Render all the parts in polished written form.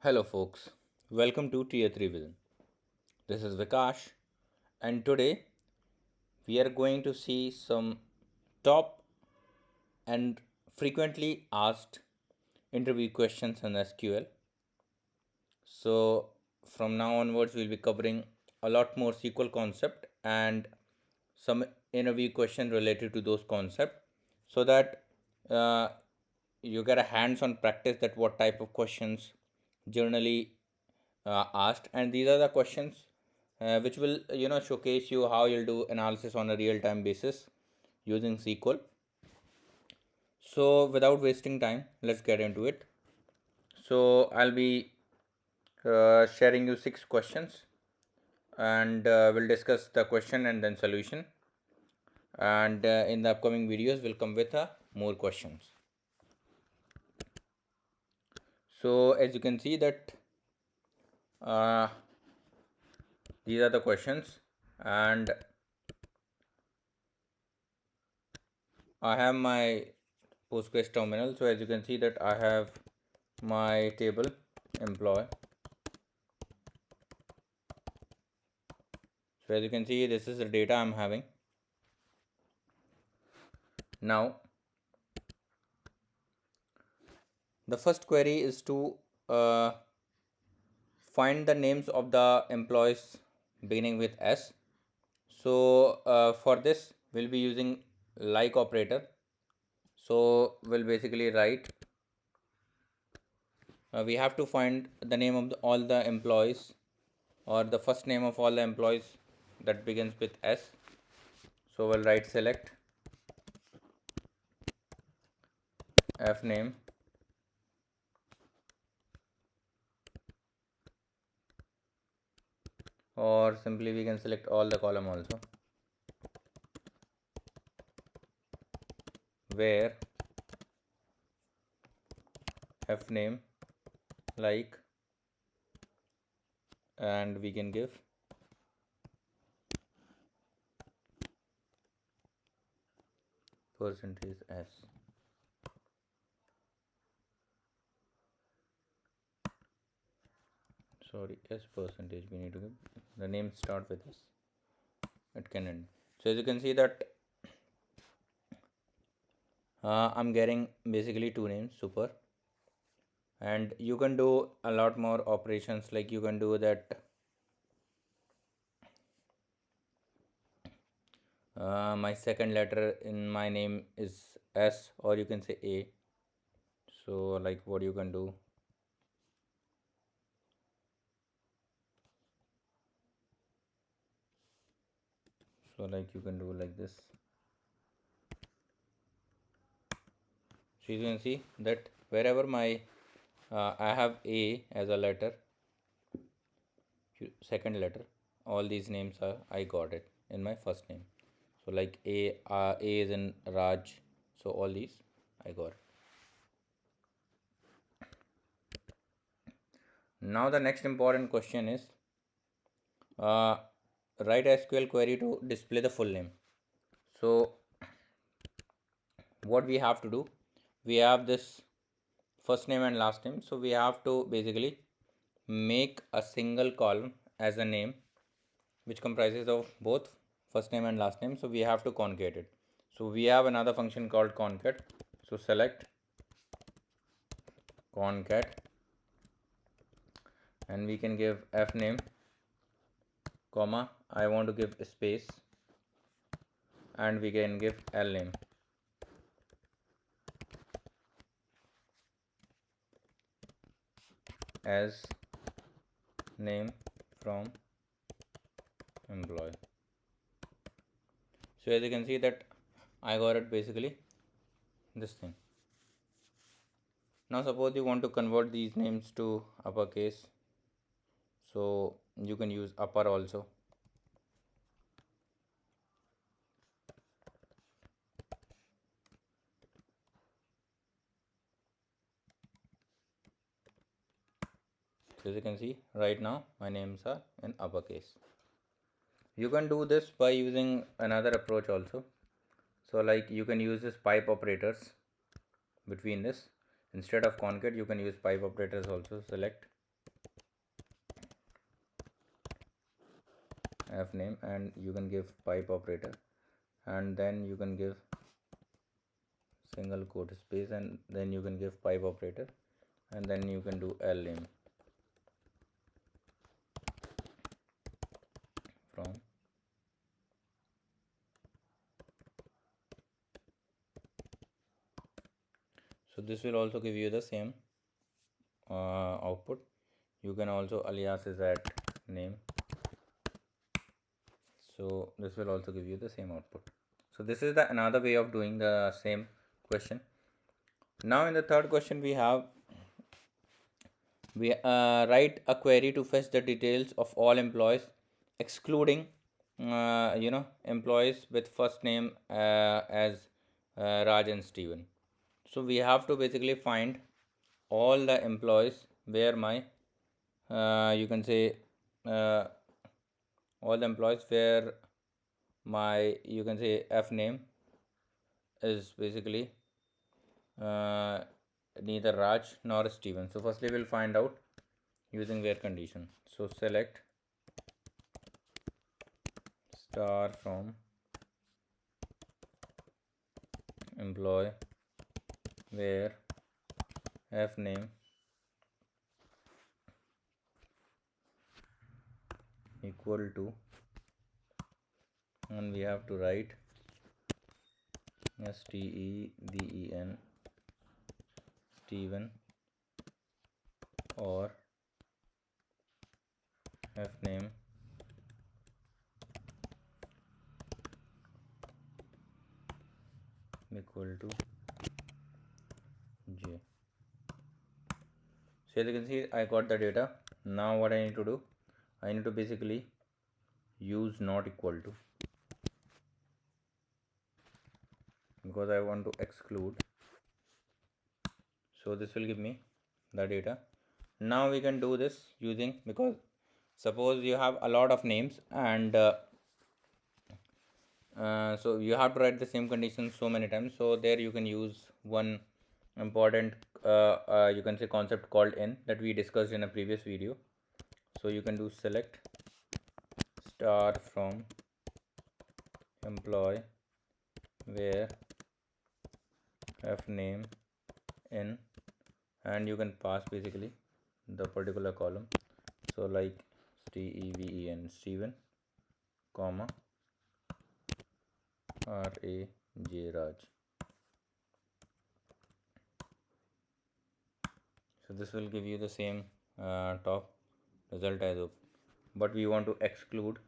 Hello, folks. Welcome to Tier 3 Vision. This is Vikash, and today we are going to see some top and frequently asked interview questions in SQL. So, from now onwards, we'll be covering a lot more SQL concept and some interview question related to those concepts so that uh, you get a hands-on practice that what type of questions generally asked, and these are the questions which will showcase you how you'll do analysis on a real-time basis using SQL. So without wasting time, let's get into it. So I'll be sharing you 6 questions, and we'll discuss the question and then solution, and in the upcoming videos we'll come with more questions. So as you can see that uh, these are the questions, and I have my Postgres terminal. So as you can see that I have my table employee. So as you can see, this is the data I'm having. Now the first query is to uh, find the names of the employees beginning with S. So for this we'll be using like operator. So we'll basically write we have to find the name of all the employees, or the first name of all the employees that begins with S. So we'll write select f name, or simply we can select all the column also, where f name like, and we can give percentage s. Sorry, s percentage we need to give. The name start with s, it can end. So as you can see that I'm getting basically two names, super. And you can do a lot more operations, like you can do that my second letter in my name is S, or you can say A. So like what you can do, so like you can do like this. So you can see that wherever my I have A as a letter, second letter, all these names are, I got it in my first name. So like A is in Raj, so all these I got it. Now the next important question is uh, write a SQL query to display the full name. So what we have to do, we have this first name and last name, so we have to basically make a single column as a name which comprises of both first name and last name. So we have to concat it. So we have another function called concat. So select concat, and we can give f name comma, I want to give space, and we can give l name. As name from employee. So as you can see that I got it basically this thing. Now suppose you want to convert these names to uppercase, so you can use upper also. So as you can see right now my names are in uppercase. You can do this by using another approach also. So like you can use this pipe operators between this. Instead of concat you can use pipe operators also. Select f name, and you can give pipe operator, and then you can give single quote space, and then you can give pipe operator, and then you can do l name from. So this will also give you the same output. You can also alias is at name, so this will also give you the same output. So this is the another way of doing the same question. Now in the third question we write a query to fetch the details of all employees excluding employees with first name as Raj and Steven. So we have to basically find all the employees where my you can say uh, all the employees where my you can say f name is basically uh, neither Raj nor Steven. So firstly we'll find out using where condition. So select star from employee where f name equal to, and we have to write Steven Steven or f name equal to j. So as you can see, I got the data. Now what I need to do, I need to basically use not equal to, because I want to exclude. So this will give me the data. Now we can do this using, because suppose you have a lot of names, and so you have to write the same condition so many times. So there you can use one important you can say concept called in, that we discussed in a previous video. So you can do select star from employee where f name in, and you can pass basically the particular column. So like Steven Steven comma Raj. So this will give you the same top result as up, but we want to exclude,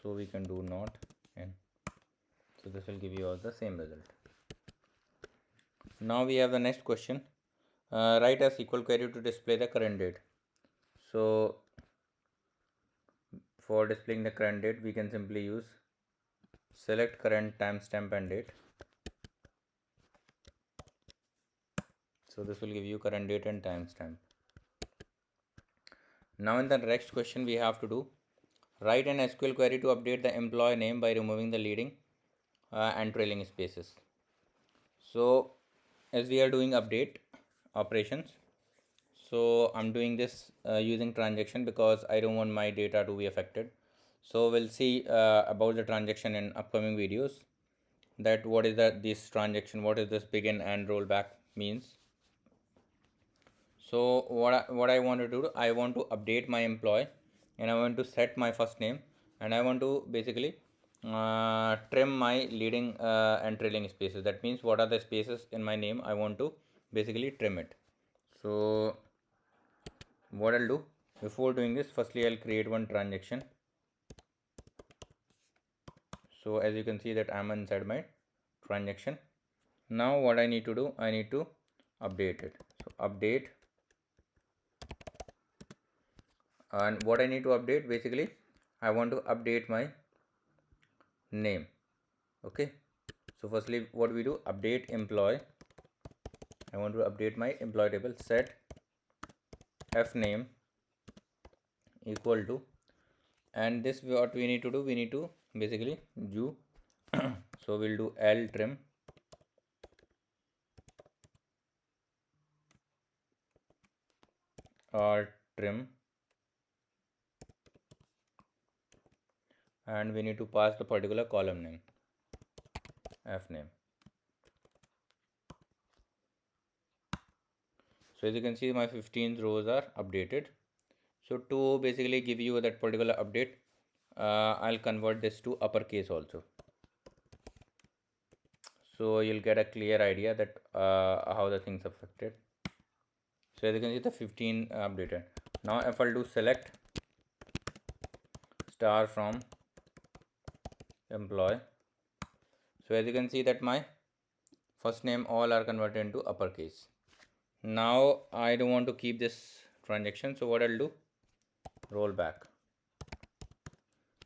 so we can do not and, so this will give you all the same result. Now we have the next question. Write a SQL query to display the current date. So for displaying the current date, we can simply use select current timestamp and date. So this will give you current date and timestamp. Now in the next question we have to do, write an SQL query to update the employee name by removing the leading and trailing spaces. So as we are doing update operations, so I'm doing this using transaction because I don't want my data to be affected. So we'll see about the transaction in upcoming videos, that what is this transaction, what is this begin and rollback means. So what I want to do, I want to update my employee, and I want to set my first name, and I want to basically trim my leading and trailing spaces. That means what are the spaces in my name, I want to basically trim it. So what I'll do, before doing this, firstly I'll create one transaction. So as you can see that I'm inside my transaction. Now what I need to do, I need to update it. So update, and what I need to update, basically I want to update my name. Okay, so firstly what we do, update employee, I want to update my employee table, set f name equal to, and this what we need to do, we need to basically do so we'll do l trim or trim and we need to pass the particular column name, F name. So as you can see, my 15 rows are updated. So to basically give you that particular update, I'll convert this to uppercase also. So you'll get a clear idea that how the things affected. So as you can see, the 15 updated. Now if I'll do select star from employee, so as you can see that my first name all are converted into uppercase. Now I don't want to keep this transaction, so what I'll do, rollback.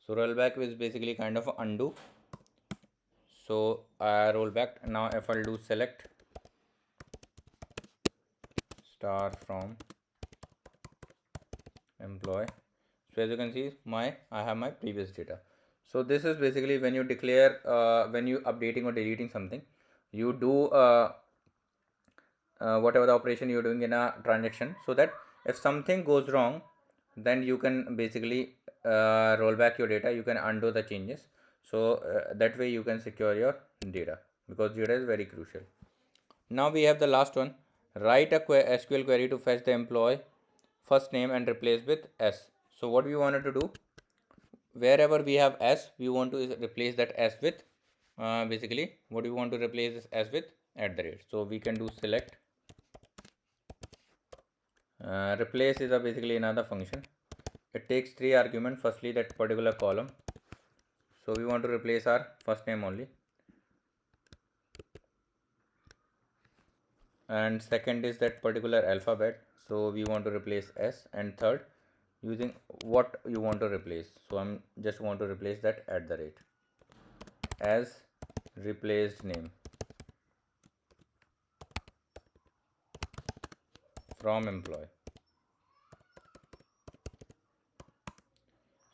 So rollback is basically kind of undo. So I roll back. Now if I'll do select star from employee, so as you can see, I have my previous data. So this is basically when you declare when you updating or deleting something, you do whatever the operation you're doing in a transaction, so that if something goes wrong, then you can basically roll back your data, you can undo the changes. So that way you can secure your data, because data is very crucial. Now we have the last one. Write a SQL query to fetch the employee first name and replace with S. So what we wanted to do, wherever we have S, we want to replace that S with basically what we want to replace this S with at the rate. So we can do select replace is a basically another function. It takes 3 arguments. Firstly, that particular column. So we want to replace our first name only. And second is that particular alphabet. So we want to replace S. And third, using what you want to replace. So I'm just want to replace that at the rate as replaced name from employee.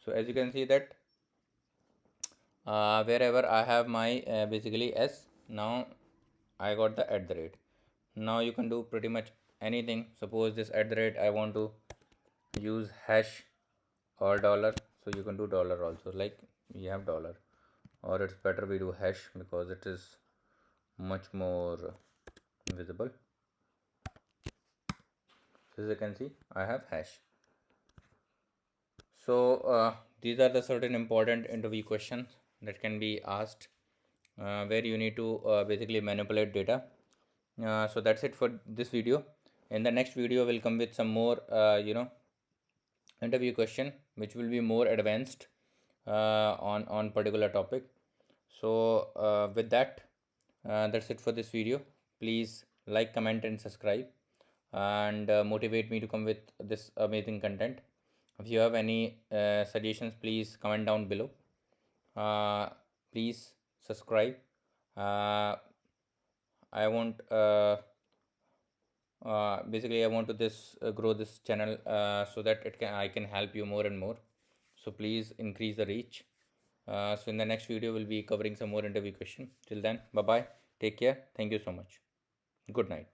So as you can see that wherever I have my basically S, now I got the at the rate. Now you can do pretty much anything. Suppose this at the rate I want to use hash or dollar, so you can do dollar also, like we have dollar, or it's better we do hash because it is much more visible. As you can see, I have hash. So these are the certain important interview questions that can be asked where you need to basically manipulate data. So that's it for this video. In the next video we'll come with some more interview question which will be more advanced on particular topic. So with that, that's it for this video. Please like, comment and subscribe, and motivate me to come with this amazing content. If you have any suggestions, please comment down below. Please subscribe. I want basically I want to this grow this channel so that I can help you more and more. So please increase the reach. So in the next video we'll be covering some more interview question. Till then, bye bye, take care, thank you so much, good night.